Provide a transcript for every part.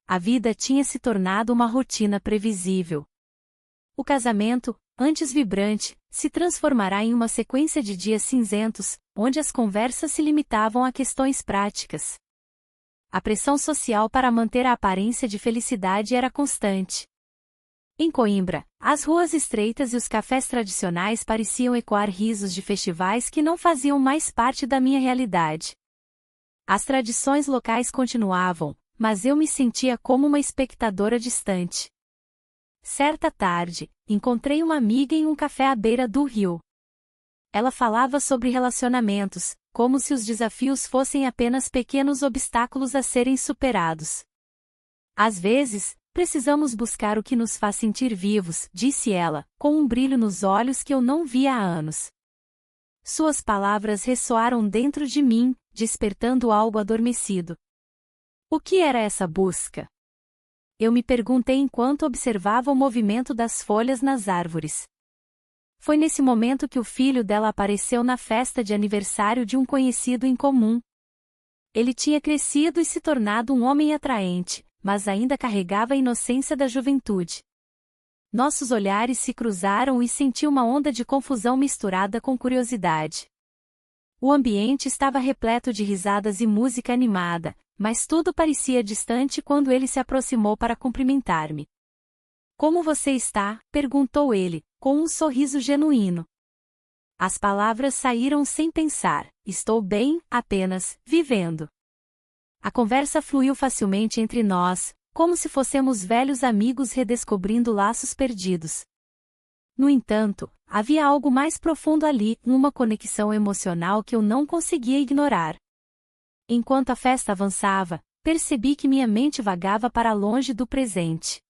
A vida tinha se tornado uma rotina previsível. O casamento, antes vibrante, se transformará em uma sequência de dias cinzentos, onde as conversas se limitavam a questões práticas. A pressão social para manter a aparência de felicidade era constante. Em Coimbra, as ruas estreitas e os cafés tradicionais pareciam ecoar risos de festivais que não faziam mais parte da minha realidade. As tradições locais continuavam, mas eu me sentia como uma espectadora distante. Certa tarde, encontrei uma amiga em um café à beira do rio. Ela falava sobre relacionamentos, como se os desafios fossem apenas pequenos obstáculos a serem superados. Às vezes, precisamos buscar o que nos faz sentir vivos, disse ela, com um brilho nos olhos que eu não via há anos. Suas palavras ressoaram dentro de mim, despertando algo adormecido. O que era essa busca? Eu me perguntei enquanto observava o movimento das folhas nas árvores. Foi nesse momento que o filho dela apareceu na festa de aniversário de um conhecido em comum. Ele tinha crescido e se tornado um homem atraente, mas ainda carregava a inocência da juventude. Nossos olhares se cruzaram e senti uma onda de confusão misturada com curiosidade. O ambiente estava repleto de risadas e música animada, mas tudo parecia distante quando ele se aproximou para cumprimentar-me. Como você está? Perguntou ele, com um sorriso genuíno. As palavras saíram sem pensar. Estou bem, apenas, vivendo. A conversa fluiu facilmente entre nós, como se fôssemos velhos amigos redescobrindo laços perdidos. No entanto, havia algo mais profundo ali, uma conexão emocional que eu não conseguia ignorar. Enquanto a festa avançava, percebi que minha mente vagava para longe do presente.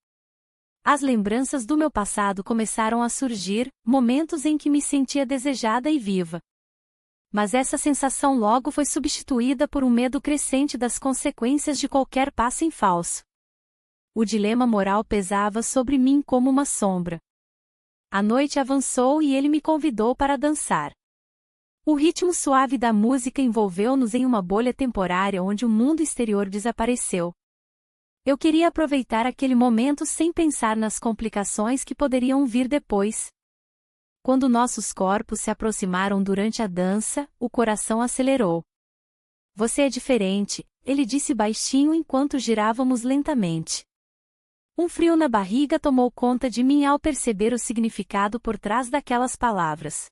As lembranças do meu passado começaram a surgir, momentos em que me sentia desejada e viva. Mas essa sensação logo foi substituída por um medo crescente das consequências de qualquer passo em falso. O dilema moral pesava sobre mim como uma sombra. A noite avançou e ele me convidou para dançar. O ritmo suave da música envolveu-nos em uma bolha temporária onde o mundo exterior desapareceu. Eu queria aproveitar aquele momento sem pensar nas complicações que poderiam vir depois. Quando nossos corpos se aproximaram durante a dança, o coração acelerou. Você é diferente, ele disse baixinho enquanto girávamos lentamente. Um frio na barriga tomou conta de mim ao perceber o significado por trás daquelas palavras.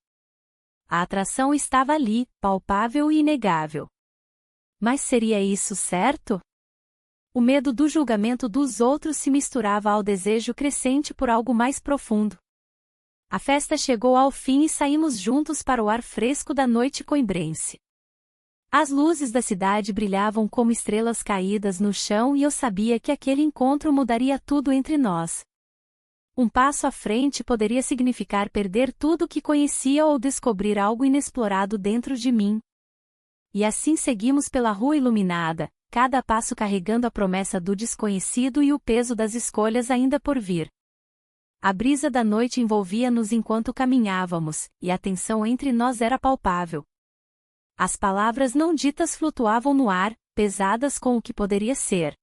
A atração estava ali, palpável e inegável. Mas seria isso certo? O medo do julgamento dos outros se misturava ao desejo crescente por algo mais profundo. A festa chegou ao fim e saímos juntos para o ar fresco da noite coimbrense. As luzes da cidade brilhavam como estrelas caídas no chão e eu sabia que aquele encontro mudaria tudo entre nós. Um passo à frente poderia significar perder tudo o que conhecia ou descobrir algo inexplorado dentro de mim. E assim seguimos pela rua iluminada, cada passo carregando a promessa do desconhecido e o peso das escolhas ainda por vir. A brisa da noite envolvia-nos enquanto caminhávamos, e a tensão entre nós era palpável. As palavras não ditas flutuavam no ar, pesadas com o que poderia ser.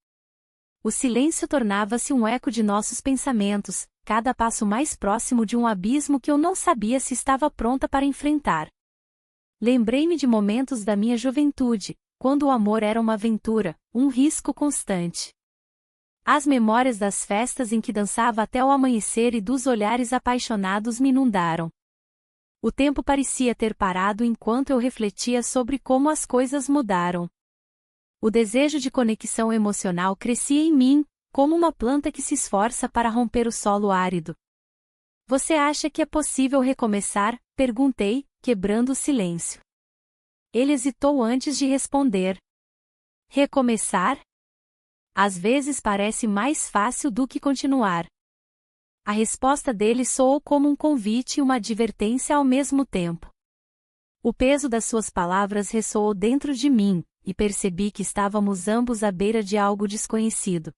O silêncio tornava-se um eco de nossos pensamentos, cada passo mais próximo de um abismo que eu não sabia se estava pronta para enfrentar. Lembrei-me de momentos da minha juventude, quando o amor era uma aventura, um risco constante. As memórias das festas em que dançava até o amanhecer e dos olhares apaixonados me inundaram. O tempo parecia ter parado enquanto eu refletia sobre como as coisas mudaram. O desejo de conexão emocional crescia em mim, como uma planta que se esforça para romper o solo árido. Você acha que é possível recomeçar? Perguntei, quebrando o silêncio. Ele hesitou antes de responder. Recomeçar? Às vezes parece mais fácil do que continuar. A resposta dele soou como um convite e uma advertência ao mesmo tempo. O peso das suas palavras ressoou dentro de mim, e percebi que estávamos ambos à beira de algo desconhecido.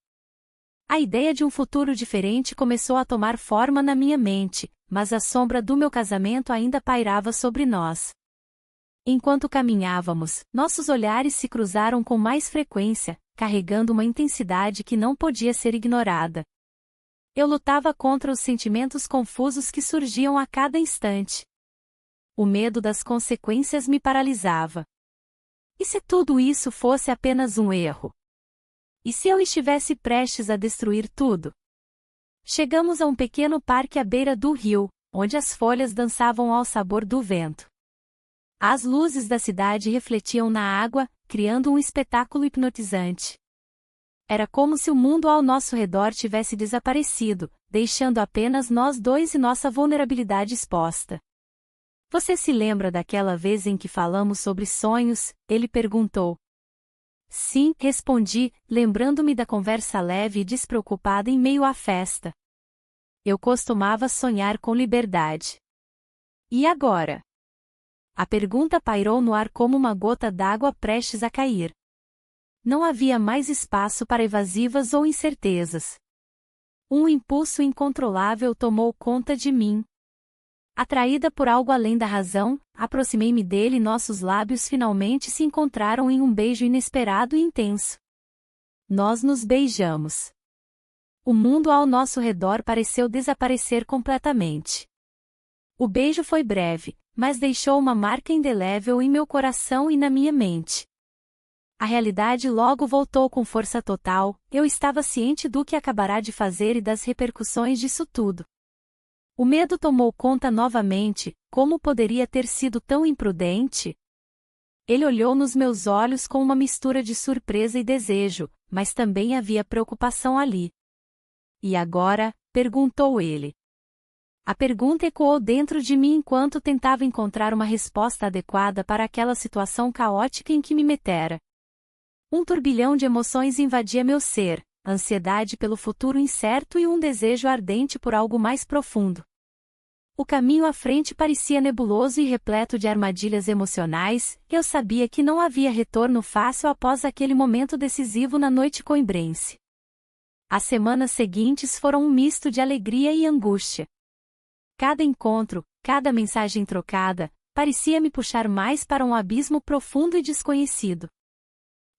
A ideia de um futuro diferente começou a tomar forma na minha mente, mas a sombra do meu casamento ainda pairava sobre nós. Enquanto caminhávamos, nossos olhares se cruzaram com mais frequência, carregando uma intensidade que não podia ser ignorada. Eu lutava contra os sentimentos confusos que surgiam a cada instante. O medo das consequências me paralisava. E se tudo isso fosse apenas um erro? E se eu estivesse prestes a destruir tudo? Chegamos a um pequeno parque à beira do rio, onde as folhas dançavam ao sabor do vento. As luzes da cidade refletiam na água, criando um espetáculo hipnotizante. Era como se o mundo ao nosso redor tivesse desaparecido, deixando apenas nós dois e nossa vulnerabilidade exposta. Você se lembra daquela vez em que falamos sobre sonhos? Ele perguntou. Sim, respondi, lembrando-me da conversa leve e despreocupada em meio à festa. Eu costumava sonhar com liberdade. E agora? A pergunta pairou no ar como uma gota d'água prestes a cair. Não havia mais espaço para evasivas ou incertezas. Um impulso incontrolável tomou conta de mim. Atraída por algo além da razão, aproximei-me dele e nossos lábios finalmente se encontraram em um beijo inesperado e intenso. Nós nos beijamos. O mundo ao nosso redor pareceu desaparecer completamente. O beijo foi breve, mas deixou uma marca indelével em meu coração e na minha mente. A realidade logo voltou com força total, eu estava ciente do que acabará de fazer e das repercussões disso tudo. O medo tomou conta novamente, como poderia ter sido tão imprudente? Ele olhou nos meus olhos com uma mistura de surpresa e desejo, mas também havia preocupação ali. E agora? Perguntou ele. A pergunta ecoou dentro de mim enquanto tentava encontrar uma resposta adequada para aquela situação caótica em que me metera. Um turbilhão de emoções invadia meu ser, ansiedade pelo futuro incerto e um desejo ardente por algo mais profundo. O caminho à frente parecia nebuloso e repleto de armadilhas emocionais, e eu sabia que não havia retorno fácil após aquele momento decisivo na noite coimbrense. As semanas seguintes foram um misto de alegria e angústia. Cada encontro, cada mensagem trocada, parecia me puxar mais para um abismo profundo e desconhecido.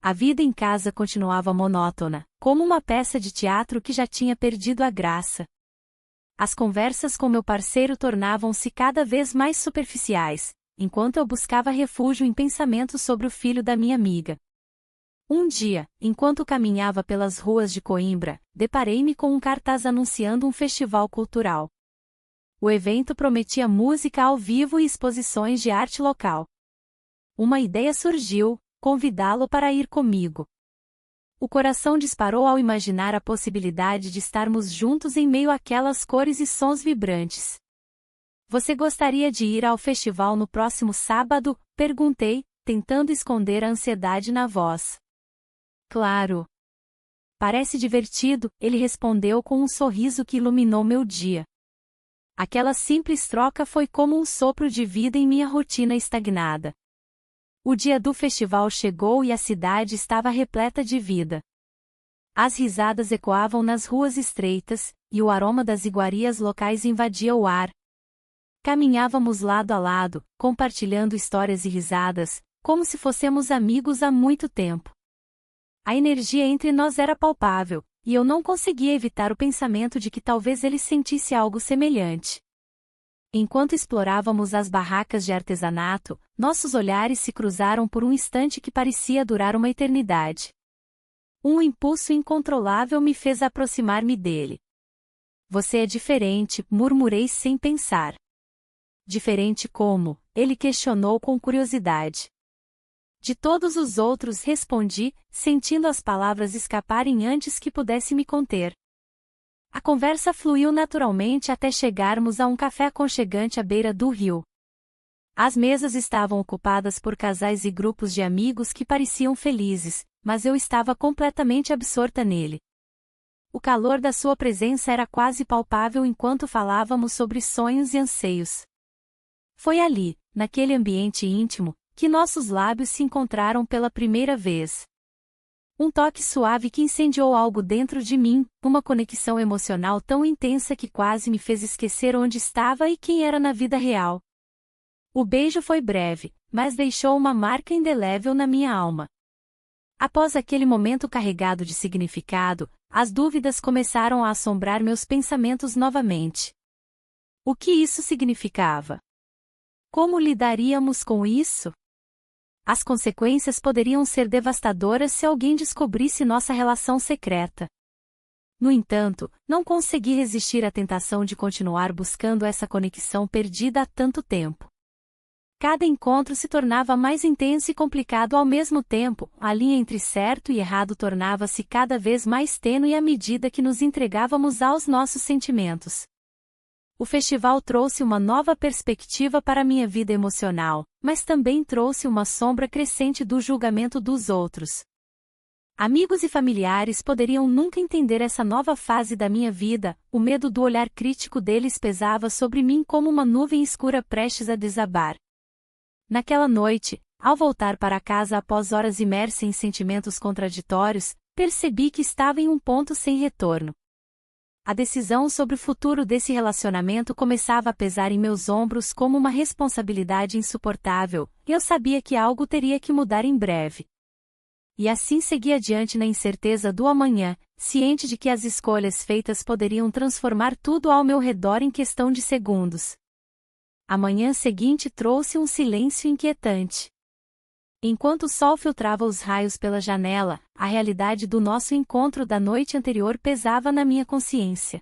A vida em casa continuava monótona, como uma peça de teatro que já tinha perdido a graça. As conversas com meu parceiro tornavam-se cada vez mais superficiais, enquanto eu buscava refúgio em pensamentos sobre o filho da minha amiga. Um dia, enquanto caminhava pelas ruas de Coimbra, deparei-me com um cartaz anunciando um festival cultural. O evento prometia música ao vivo e exposições de arte local. Uma ideia surgiu: convidá-lo para ir comigo. O coração disparou ao imaginar a possibilidade de estarmos juntos em meio àquelas cores e sons vibrantes. Você gostaria de ir ao festival no próximo sábado? Perguntei, tentando esconder a ansiedade na voz. Claro. Parece divertido, ele respondeu com um sorriso que iluminou meu dia. Aquela simples troca foi como um sopro de vida em minha rotina estagnada. O dia do festival chegou e a cidade estava repleta de vida. As risadas ecoavam nas ruas estreitas, e o aroma das iguarias locais invadia o ar. Caminhávamos lado a lado, compartilhando histórias e risadas, como se fôssemos amigos há muito tempo. A energia entre nós era palpável, e eu não conseguia evitar o pensamento de que talvez ele sentisse algo semelhante. Enquanto explorávamos as barracas de artesanato, nossos olhares se cruzaram por um instante que parecia durar uma eternidade. Um impulso incontrolável me fez aproximar-me dele. Você é diferente, murmurei sem pensar. Diferente como? Ele questionou com curiosidade. De todos os outros, respondi, sentindo as palavras escaparem antes que pudesse me conter. A conversa fluiu naturalmente até chegarmos a um café aconchegante à beira do rio. As mesas estavam ocupadas por casais e grupos de amigos que pareciam felizes, mas eu estava completamente absorta nele. O calor da sua presença era quase palpável enquanto falávamos sobre sonhos e anseios. Foi ali, naquele ambiente íntimo, que nossos lábios se encontraram pela primeira vez. Um toque suave que incendiou algo dentro de mim, uma conexão emocional tão intensa que quase me fez esquecer onde estava e quem era na vida real. O beijo foi breve, mas deixou uma marca indelével na minha alma. Após aquele momento carregado de significado, as dúvidas começaram a assombrar meus pensamentos novamente. O que isso significava? Como lidaríamos com isso? As consequências poderiam ser devastadoras se alguém descobrisse nossa relação secreta. No entanto, não consegui resistir à tentação de continuar buscando essa conexão perdida há tanto tempo. Cada encontro se tornava mais intenso e complicado ao mesmo tempo, a linha entre certo e errado tornava-se cada vez mais tênue à medida que nos entregávamos aos nossos sentimentos. O festival trouxe uma nova perspectiva para minha vida emocional, mas também trouxe uma sombra crescente do julgamento dos outros. Amigos e familiares poderiam nunca entender essa nova fase da minha vida, o medo do olhar crítico deles pesava sobre mim como uma nuvem escura prestes a desabar. Naquela noite, ao voltar para casa após horas imersa em sentimentos contraditórios, percebi que estava em um ponto sem retorno. A decisão sobre o futuro desse relacionamento começava a pesar em meus ombros como uma responsabilidade insuportável, e eu sabia que algo teria que mudar em breve. E assim segui adiante na incerteza do amanhã, ciente de que as escolhas feitas poderiam transformar tudo ao meu redor em questão de segundos. A manhã seguinte trouxe um silêncio inquietante. Enquanto o sol filtrava os raios pela janela, a realidade do nosso encontro da noite anterior pesava na minha consciência.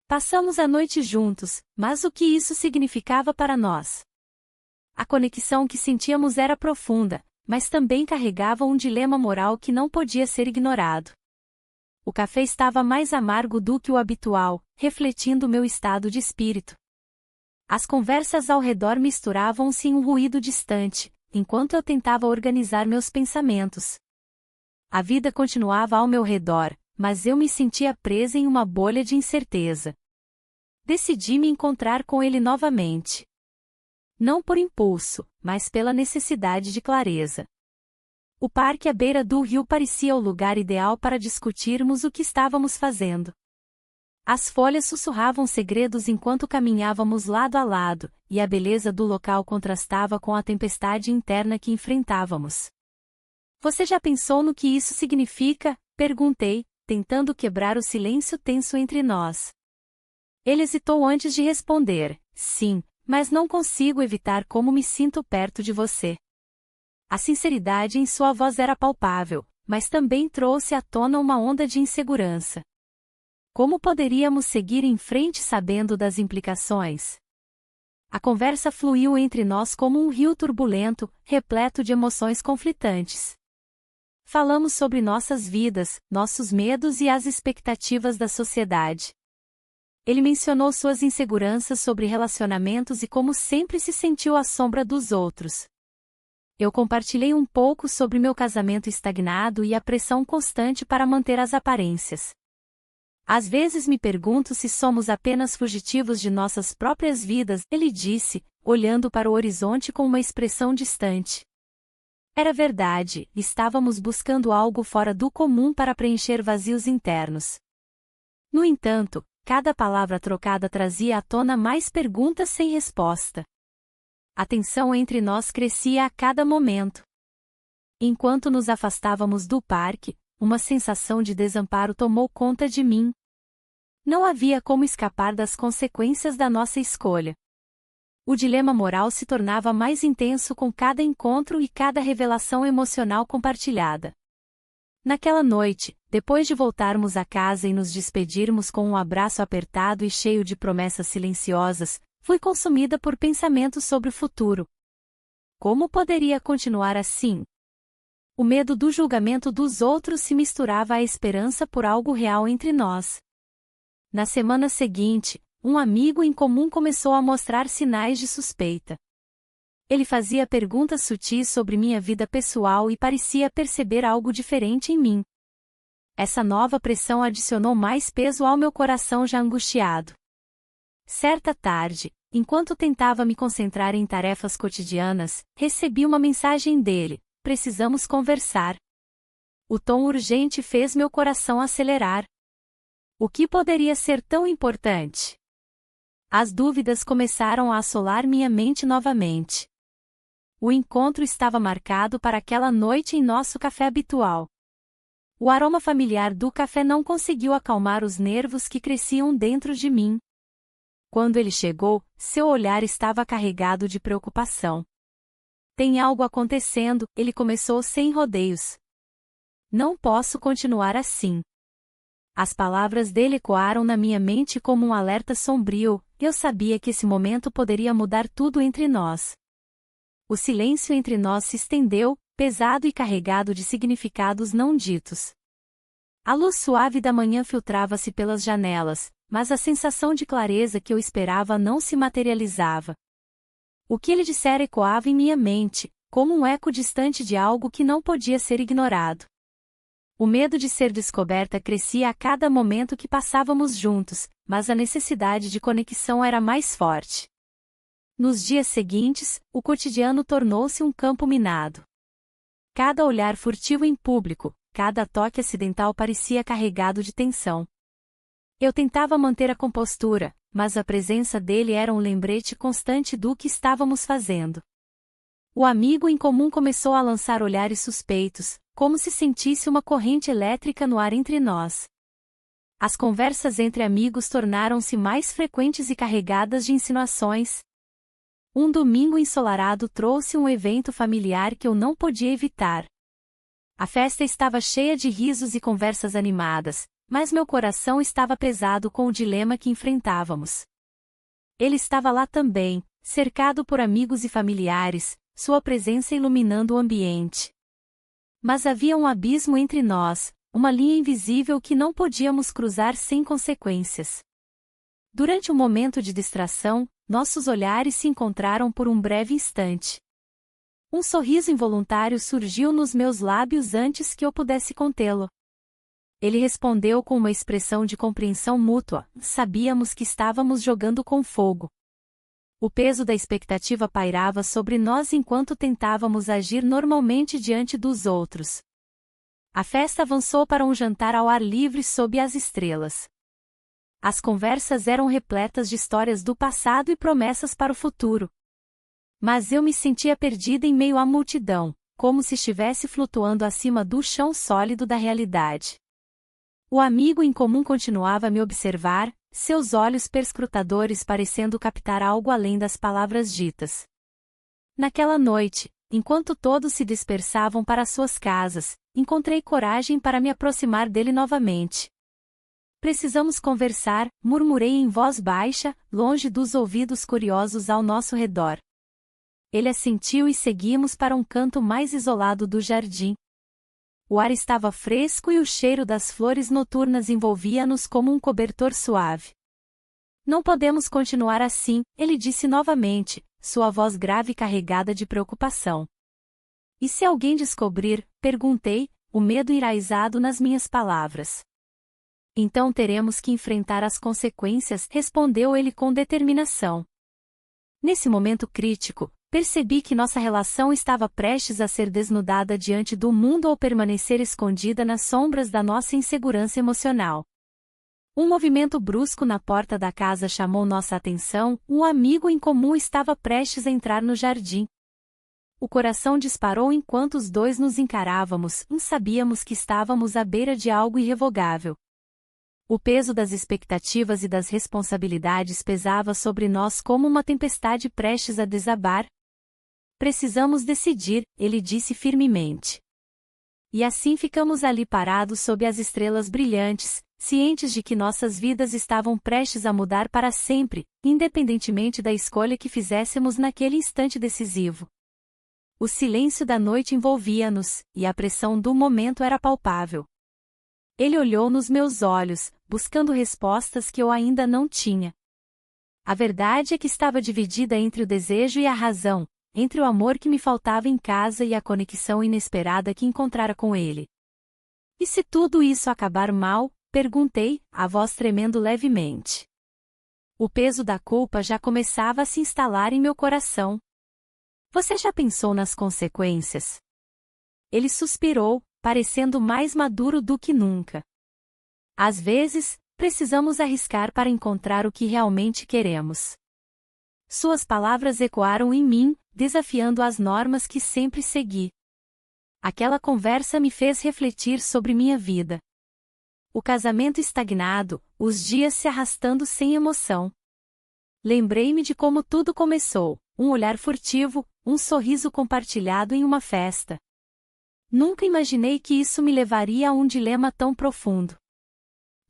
Passamos a noite juntos, mas o que isso significava para nós? A conexão que sentíamos era profunda, mas também carregava um dilema moral que não podia ser ignorado. O café estava mais amargo do que o habitual, refletindo meu estado de espírito. As conversas ao redor misturavam-se em um ruído distante, enquanto eu tentava organizar meus pensamentos. A vida continuava ao meu redor, mas eu me sentia presa em uma bolha de incerteza. Decidi me encontrar com ele novamente. Não por impulso, mas pela necessidade de clareza. O parque à beira do rio parecia o lugar ideal para discutirmos o que estávamos fazendo. As folhas sussurravam segredos enquanto caminhávamos lado a lado, e a beleza do local contrastava com a tempestade interna que enfrentávamos. Você já pensou no que isso significa? Perguntei, tentando quebrar o silêncio tenso entre nós. Ele hesitou antes de responder, sim, mas não consigo evitar como me sinto perto de você. A sinceridade em sua voz era palpável, mas também trouxe à tona uma onda de insegurança. Como poderíamos seguir em frente sabendo das implicações? A conversa fluiu entre nós como um rio turbulento, repleto de emoções conflitantes. Falamos sobre nossas vidas, nossos medos e as expectativas da sociedade. Ele mencionou suas inseguranças sobre relacionamentos e como sempre se sentiu à sombra dos outros. Eu compartilhei um pouco sobre meu casamento estagnado e a pressão constante para manter as aparências. Às vezes me pergunto se somos apenas fugitivos de nossas próprias vidas, ele disse, olhando para o horizonte com uma expressão distante. Era verdade, estávamos buscando algo fora do comum para preencher vazios internos. No entanto, cada palavra trocada trazia à tona mais perguntas sem resposta. A tensão entre nós crescia a cada momento. Enquanto nos afastávamos do parque, uma sensação de desamparo tomou conta de mim. Não havia como escapar das consequências da nossa escolha. O dilema moral se tornava mais intenso com cada encontro e cada revelação emocional compartilhada. Naquela noite, depois de voltarmos a casa e nos despedirmos com um abraço apertado e cheio de promessas silenciosas, fui consumida por pensamentos sobre o futuro. Como poderia continuar assim? O medo do julgamento dos outros se misturava à esperança por algo real entre nós. Na semana seguinte, um amigo em comum começou a mostrar sinais de suspeita. Ele fazia perguntas sutis sobre minha vida pessoal e parecia perceber algo diferente em mim. Essa nova pressão adicionou mais peso ao meu coração já angustiado. Certa tarde, enquanto tentava me concentrar em tarefas cotidianas, recebi uma mensagem dele: precisamos conversar. O tom urgente fez meu coração acelerar. O que poderia ser tão importante? As dúvidas começaram a assolar minha mente novamente. O encontro estava marcado para aquela noite em nosso café habitual. O aroma familiar do café não conseguiu acalmar os nervos que cresciam dentro de mim. Quando ele chegou, seu olhar estava carregado de preocupação. Tem algo acontecendo, ele começou sem rodeios. Não posso continuar assim. As palavras dele ecoaram na minha mente como um alerta sombrio. Eu sabia que esse momento poderia mudar tudo entre nós. O silêncio entre nós se estendeu, pesado e carregado de significados não ditos. A luz suave da manhã filtrava-se pelas janelas, mas a sensação de clareza que eu esperava não se materializava. O que ele dissera ecoava em minha mente, como um eco distante de algo que não podia ser ignorado. O medo de ser descoberta crescia a cada momento que passávamos juntos, mas a necessidade de conexão era mais forte. Nos dias seguintes, o cotidiano tornou-se um campo minado. Cada olhar furtivo em público, cada toque acidental parecia carregado de tensão. Eu tentava manter a compostura, mas a presença dele era um lembrete constante do que estávamos fazendo. O amigo em comum começou a lançar olhares suspeitos, como se sentisse uma corrente elétrica no ar entre nós. As conversas entre amigos tornaram-se mais frequentes e carregadas de insinuações. Um domingo ensolarado trouxe um evento familiar que eu não podia evitar. A festa estava cheia de risos e conversas animadas, mas meu coração estava pesado com o dilema que enfrentávamos. Ele estava lá também, cercado por amigos e familiares, sua presença iluminando o ambiente. Mas havia um abismo entre nós, uma linha invisível que não podíamos cruzar sem consequências. Durante um momento de distração, nossos olhares se encontraram por um breve instante. Um sorriso involuntário surgiu nos meus lábios antes que eu pudesse contê-lo. Ele respondeu com uma expressão de compreensão mútua. Sabíamos que estávamos jogando com fogo. O peso da expectativa pairava sobre nós enquanto tentávamos agir normalmente diante dos outros. A festa avançou para um jantar ao ar livre sob as estrelas. As conversas eram repletas de histórias do passado e promessas para o futuro. Mas eu me sentia perdida em meio à multidão, como se estivesse flutuando acima do chão sólido da realidade. O amigo em comum continuava a me observar, seus olhos perscrutadores parecendo captar algo além das palavras ditas. Naquela noite, enquanto todos se dispersavam para suas casas, encontrei coragem para me aproximar dele novamente. Precisamos conversar, murmurei em voz baixa, longe dos ouvidos curiosos ao nosso redor. Ele assentiu e seguimos para um canto mais isolado do jardim. O ar estava fresco e o cheiro das flores noturnas envolvia-nos como um cobertor suave. Não podemos continuar assim, ele disse novamente, sua voz grave e carregada de preocupação. E se alguém descobrir? Perguntei, o medo enraizado nas minhas palavras. Então teremos que enfrentar as consequências, respondeu ele com determinação. Nesse momento crítico, percebi que nossa relação estava prestes a ser desnudada diante do mundo ou permanecer escondida nas sombras da nossa insegurança emocional. Um movimento brusco na porta da casa chamou nossa atenção, um amigo em comum estava prestes a entrar no jardim. O coração disparou enquanto os dois nos encarávamos, sabíamos que estávamos à beira de algo irrevogável. O peso das expectativas e das responsabilidades pesava sobre nós como uma tempestade prestes a desabar. Precisamos decidir, ele disse firmemente. E assim ficamos ali parados sob as estrelas brilhantes, cientes de que nossas vidas estavam prestes a mudar para sempre, independentemente da escolha que fizéssemos naquele instante decisivo. O silêncio da noite envolvia-nos, e a pressão do momento era palpável. Ele olhou nos meus olhos, buscando respostas que eu ainda não tinha. A verdade é que estava dividida entre o desejo e a razão, entre o amor que me faltava em casa e a conexão inesperada que encontrara com ele. E se tudo isso acabar mal? Perguntei, a voz tremendo levemente. O peso da culpa já começava a se instalar em meu coração. Você já pensou nas consequências? Ele suspirou, parecendo mais maduro do que nunca. Às vezes, precisamos arriscar para encontrar o que realmente queremos. Suas palavras ecoaram em mim, desafiando as normas que sempre segui. Aquela conversa me fez refletir sobre minha vida. O casamento estagnado, os dias se arrastando sem emoção. Lembrei-me de como tudo começou, um olhar furtivo, um sorriso compartilhado em uma festa. Nunca imaginei que isso me levaria a um dilema tão profundo.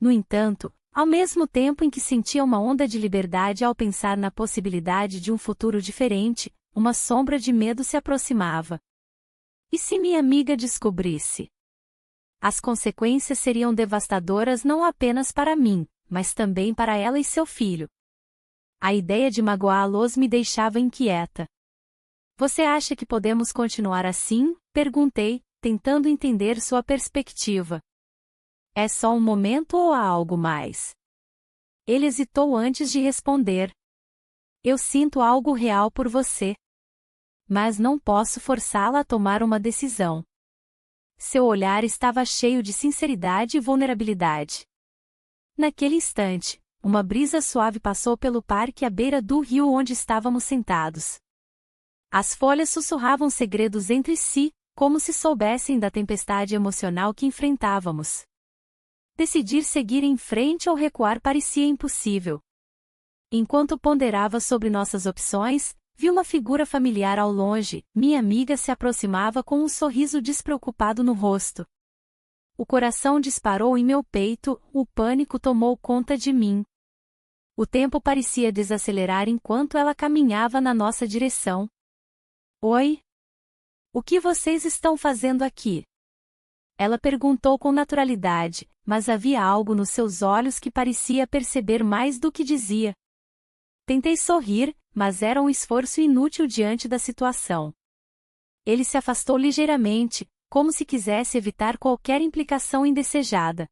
No entanto, ao mesmo tempo em que sentia uma onda de liberdade ao pensar na possibilidade de um futuro diferente, uma sombra de medo se aproximava. E se minha amiga descobrisse? As consequências seriam devastadoras não apenas para mim, mas também para ela e seu filho. A ideia de magoá-los me deixava inquieta. Você acha que podemos continuar assim? Perguntei, tentando entender sua perspectiva. É só um momento ou há algo mais? Ele hesitou antes de responder. Eu sinto algo real por você. Mas não posso forçá-la a tomar uma decisão. Seu olhar estava cheio de sinceridade e vulnerabilidade. Naquele instante, uma brisa suave passou pelo parque à beira do rio onde estávamos sentados. As folhas sussurravam segredos entre si, como se soubessem da tempestade emocional que enfrentávamos. Decidir seguir em frente ou recuar parecia impossível. Enquanto ponderava sobre nossas opções, vi uma figura familiar ao longe. Minha amiga se aproximava com um sorriso despreocupado no rosto. O coração disparou em meu peito, o pânico tomou conta de mim. O tempo parecia desacelerar enquanto ela caminhava na nossa direção. Oi? O que vocês estão fazendo aqui? Ela perguntou com naturalidade, mas havia algo nos seus olhos que parecia perceber mais do que dizia. Tentei sorrir, mas era um esforço inútil diante da situação. Ele se afastou ligeiramente, como se quisesse evitar qualquer implicação indesejada.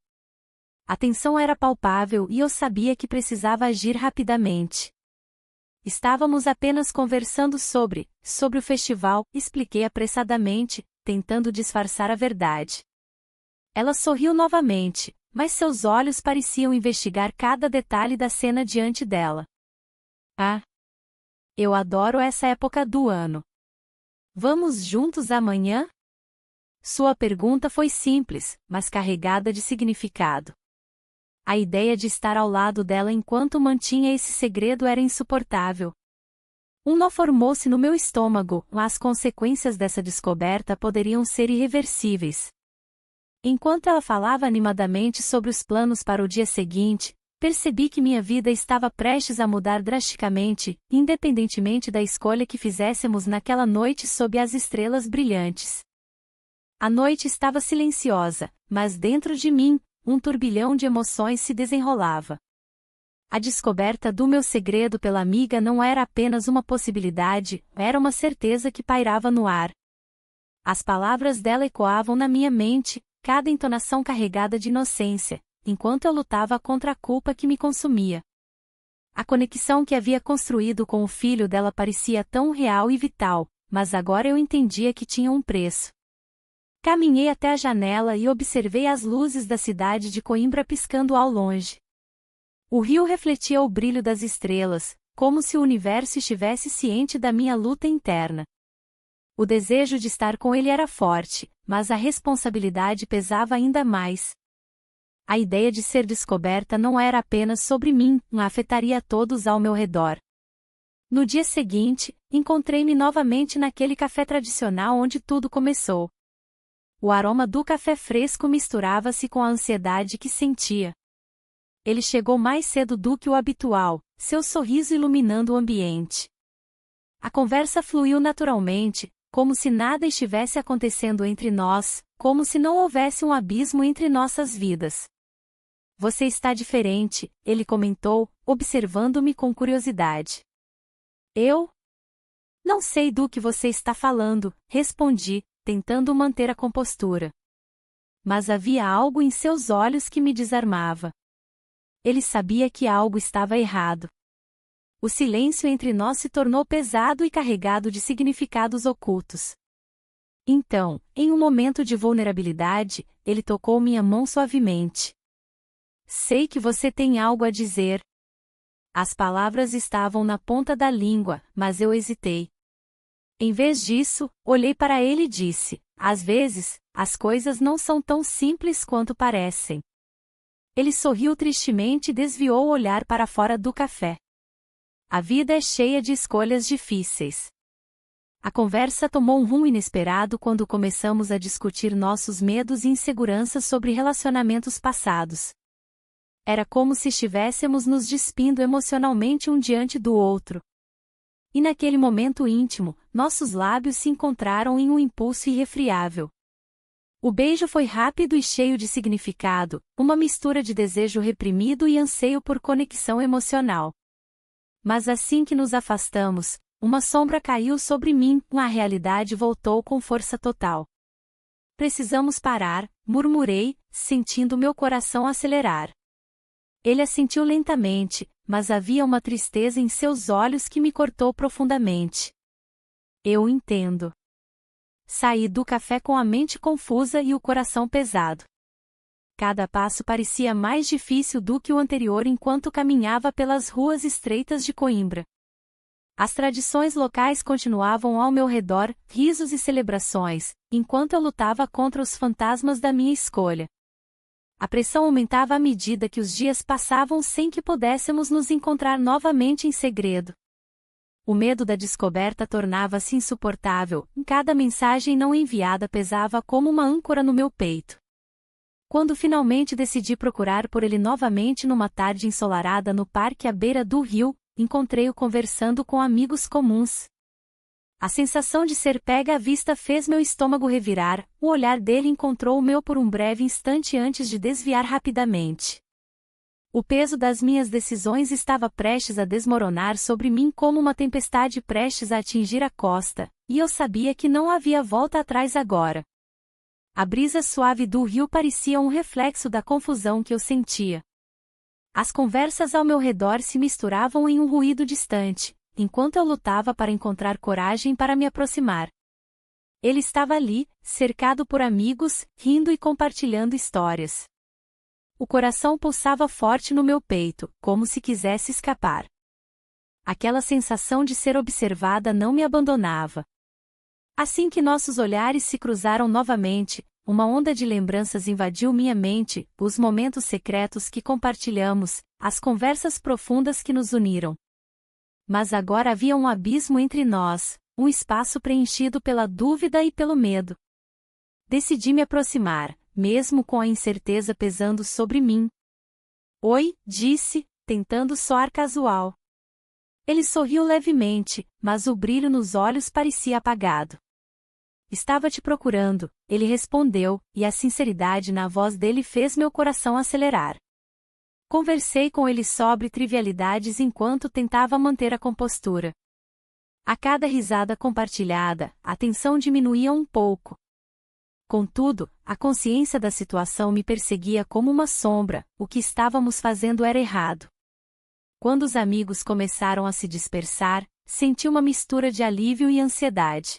A tensão era palpável e eu sabia que precisava agir rapidamente. Estávamos apenas conversando sobre o festival, expliquei apressadamente, tentando disfarçar a verdade. Ela sorriu novamente, mas seus olhos pareciam investigar cada detalhe da cena diante dela. Ah! Eu adoro essa época do ano. Vamos juntos amanhã? Sua pergunta foi simples, mas carregada de significado. A ideia de estar ao lado dela enquanto mantinha esse segredo era insuportável. Um nó formou-se no meu estômago, mas as consequências dessa descoberta poderiam ser irreversíveis. Enquanto ela falava animadamente sobre os planos para o dia seguinte, percebi que minha vida estava prestes a mudar drasticamente, independentemente da escolha que fizéssemos naquela noite sob as estrelas brilhantes. A noite estava silenciosa, mas dentro de mim, um turbilhão de emoções se desenrolava. A descoberta do meu segredo pela amiga não era apenas uma possibilidade, era uma certeza que pairava no ar. As palavras dela ecoavam na minha mente, cada entonação carregada de inocência, enquanto eu lutava contra a culpa que me consumia. A conexão que havia construído com o filho dela parecia tão real e vital, mas agora eu entendia que tinha um preço. Caminhei até a janela e observei as luzes da cidade de Coimbra piscando ao longe. O rio refletia o brilho das estrelas, como se o universo estivesse ciente da minha luta interna. O desejo de estar com ele era forte, mas a responsabilidade pesava ainda mais. A ideia de ser descoberta não era apenas sobre mim, afetaria todos ao meu redor. No dia seguinte, encontrei-me novamente naquele café tradicional onde tudo começou. O aroma do café fresco misturava-se com a ansiedade que sentia. Ele chegou mais cedo do que o habitual, seu sorriso iluminando o ambiente. A conversa fluiu naturalmente, como se nada estivesse acontecendo entre nós, como se não houvesse um abismo entre nossas vidas. Você está diferente, ele comentou, observando-me com curiosidade. Eu? Não sei do que você está falando, respondi, tentando manter a compostura. Mas havia algo em seus olhos que me desarmava. Ele sabia que algo estava errado. O silêncio entre nós se tornou pesado e carregado de significados ocultos. Então, em um momento de vulnerabilidade, ele tocou minha mão suavemente. sei que você tem algo a dizer. As palavras estavam na ponta da língua, mas eu hesitei. Em vez disso, olhei para ele e disse: às vezes, as coisas não são tão simples quanto parecem. Ele sorriu tristemente e desviou o olhar para fora do café. A vida é cheia de escolhas difíceis. A conversa tomou um rumo inesperado quando começamos a discutir nossos medos e inseguranças sobre relacionamentos passados. Era como se estivéssemos nos despindo emocionalmente um diante do outro. E naquele momento íntimo, nossos lábios se encontraram em um impulso irrefriável. O beijo foi rápido e cheio de significado, uma mistura de desejo reprimido e anseio por conexão emocional. Mas assim que nos afastamos, uma sombra caiu sobre mim, a realidade voltou com força total. Precisamos parar, murmurei, sentindo meu coração acelerar. Ele assentiu lentamente, mas havia uma tristeza em seus olhos que me cortou profundamente. Eu entendo. Saí do café com a mente confusa e o coração pesado. Cada passo parecia mais difícil do que o anterior enquanto caminhava pelas ruas estreitas de Coimbra. As tradições locais continuavam ao meu redor, risos e celebrações, enquanto eu lutava contra os fantasmas da minha escolha. A pressão aumentava à medida que os dias passavam sem que pudéssemos nos encontrar novamente em segredo. O medo da descoberta tornava-se insuportável, cada mensagem não enviada pesava como uma âncora no meu peito. Quando finalmente decidi procurar por ele novamente numa tarde ensolarada no parque à beira do rio, encontrei-o conversando com amigos comuns. A sensação de ser pega à vista fez meu estômago revirar, o olhar dele encontrou o meu por um breve instante antes de desviar rapidamente. O peso das minhas decisões estava prestes a desmoronar sobre mim como uma tempestade prestes a atingir a costa, e eu sabia que não havia volta atrás agora. A brisa suave do rio parecia um reflexo da confusão que eu sentia. As conversas ao meu redor se misturavam em um ruído distante, enquanto eu lutava para encontrar coragem para me aproximar. Ele estava ali, cercado por amigos, rindo e compartilhando histórias. O coração pulsava forte no meu peito, como se quisesse escapar. Aquela sensação de ser observada não me abandonava. Assim que nossos olhares se cruzaram novamente, uma onda de lembranças invadiu minha mente, os momentos secretos que compartilhamos, as conversas profundas que nos uniram. Mas agora havia um abismo entre nós, um espaço preenchido pela dúvida e pelo medo. Decidi me aproximar, mesmo com a incerteza pesando sobre mim. Oi, disse, tentando soar casual. Ele sorriu levemente, mas o brilho nos olhos parecia apagado. Estava te procurando, ele respondeu, e a sinceridade na voz dele fez meu coração acelerar. Conversei com ele sobre trivialidades enquanto tentava manter a compostura. A cada risada compartilhada, a tensão diminuía um pouco. Contudo, a consciência da situação me perseguia como uma sombra, o que estávamos fazendo era errado. Quando os amigos começaram a se dispersar, senti uma mistura de alívio e ansiedade.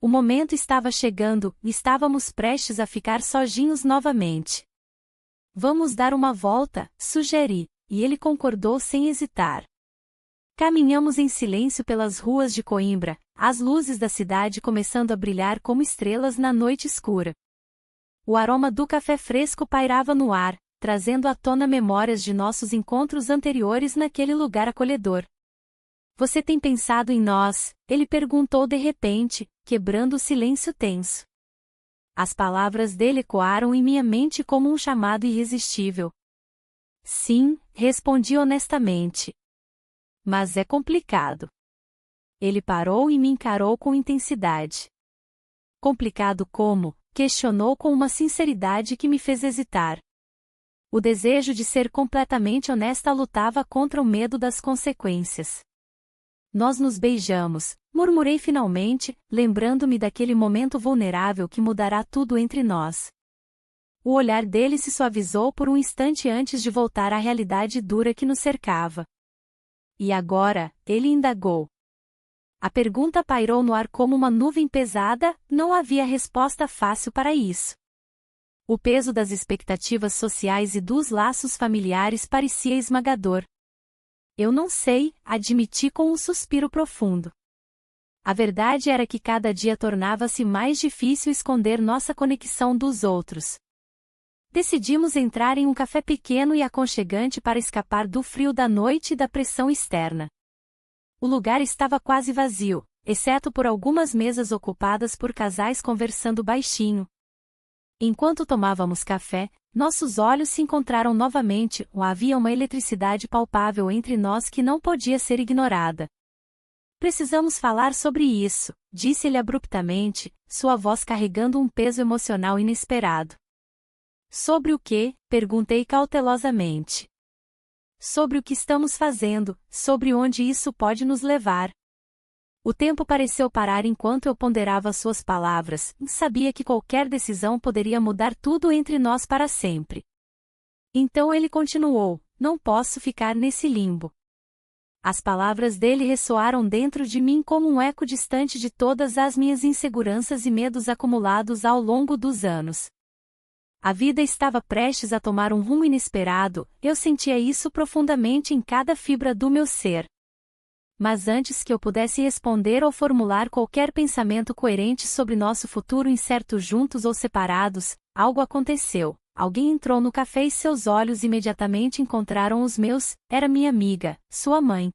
O momento estava chegando, e estávamos prestes a ficar sozinhos novamente. Vamos dar uma volta, sugeri, e ele concordou sem hesitar. Caminhamos em silêncio pelas ruas de Coimbra, as luzes da cidade começando a brilhar como estrelas na noite escura. O aroma do café fresco pairava no ar, trazendo à tona memórias de nossos encontros anteriores naquele lugar acolhedor. Você tem pensado em nós? Ele perguntou de repente, quebrando o silêncio tenso. As palavras dele ecoaram em minha mente como um chamado irresistível. Sim, respondi honestamente. Mas é complicado. Ele parou e me encarou com intensidade. Complicado como? Questionou com uma sinceridade que me fez hesitar. O desejo de ser completamente honesta lutava contra o medo das consequências. Nós nos beijamos, murmurei finalmente, lembrando-me daquele momento vulnerável que mudará tudo entre nós. O olhar dele se suavizou por um instante antes de voltar à realidade dura que nos cercava. E agora? Ele indagou. A pergunta pairou no ar como uma nuvem pesada, não havia resposta fácil para isso. O peso das expectativas sociais e dos laços familiares parecia esmagador. Eu não sei, admiti com um suspiro profundo. A verdade era que cada dia tornava-se mais difícil esconder nossa conexão dos outros. Decidimos entrar em um café pequeno e aconchegante para escapar do frio da noite e da pressão externa. O lugar estava quase vazio, exceto por algumas mesas ocupadas por casais conversando baixinho. Enquanto tomávamos café, nossos olhos se encontraram novamente. Havia uma eletricidade palpável entre nós que não podia ser ignorada. Precisamos falar sobre isso, disse-ele abruptamente, sua voz carregando um peso emocional inesperado. Sobre o quê? Perguntei cautelosamente. Sobre o que estamos fazendo, sobre onde isso pode nos levar. O tempo pareceu parar enquanto eu ponderava suas palavras, e sabia que qualquer decisão poderia mudar tudo entre nós para sempre. Então ele continuou: não posso ficar nesse limbo. As palavras dele ressoaram dentro de mim como um eco distante de todas as minhas inseguranças e medos acumulados ao longo dos anos. A vida estava prestes a tomar um rumo inesperado, eu sentia isso profundamente em cada fibra do meu ser. Mas antes que eu pudesse responder ou formular qualquer pensamento coerente sobre nosso futuro incerto juntos ou separados, algo aconteceu. Alguém entrou no café e seus olhos imediatamente encontraram os meus. Era minha amiga, sua mãe.